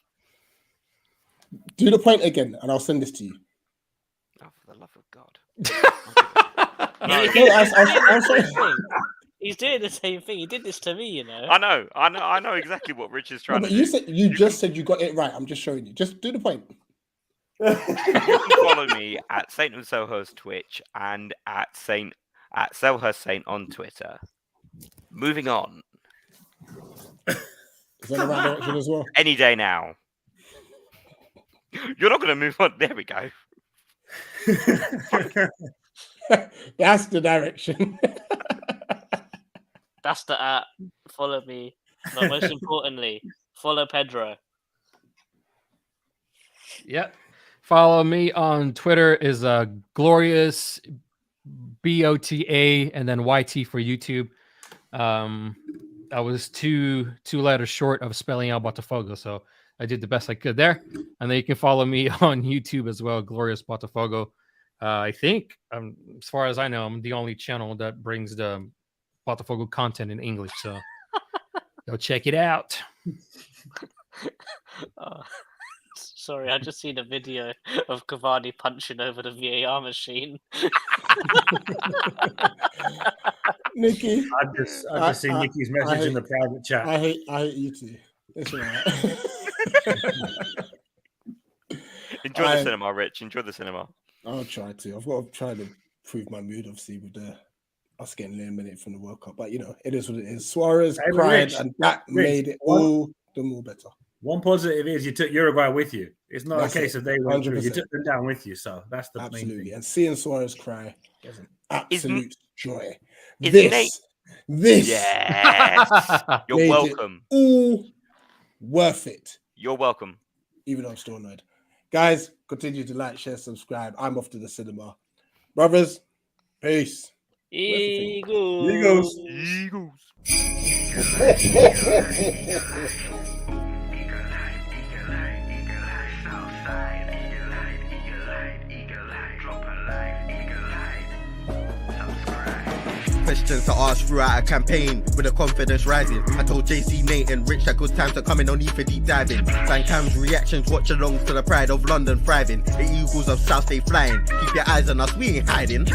Do the point again, and I'll send this to you. Oh, for the love of God! He's doing the same thing. He did this to me, I know exactly what Rich is trying to do. You just said you got it right. I'm just showing you. Just do the point. You can follow me at Saint of Selhurst Twitch and at Selhurst Saint on Twitter. Moving on. Is that the right direction as well? Any day now. You're not going to move on. There we go. That's the direction. That's the app. Follow me. But most importantly, follow Pedro. Yep. Follow me on Twitter is Glorious BOTA and then YT for YouTube. I was two letters short of spelling out Botafogo, so I did the best I could there. And then you can follow me on YouTube as well, Glorious Botafogo. I think, as far as I know, I'm the only channel that brings the Botafogo content in English, so go check it out. Sorry, I just seen a video of Cavani punching over the VAR machine. Nicky, I just seen Nicky's message in the private chat. I hate you too. It's all right. Enjoy the cinema, Rich. Enjoy the cinema. I'll try to. I've got to try to prove my mood, obviously, with us getting eliminated from the World Cup. But, it is what it is. Suarez cried, and that made it all the more better. One positive is you took Uruguay with you. It's not a case of they went through. 100%. You took them down with you. So that's the main thing. And seeing Suarez cry was an absolute joy. This. Yes. You're welcome. All worth it. You're welcome. Even though I'm still annoyed. Guys, continue to like, share, subscribe. I'm off to the cinema. Brothers, peace. Eagles. Questions to ask throughout a campaign with the confidence rising. I told JC, Nate and Rich that good times are coming, no need for deep diving. Van Cam's reactions, watch along to the pride of London thriving. The Eagles of South stay flying. Keep your eyes on us, we ain't hiding.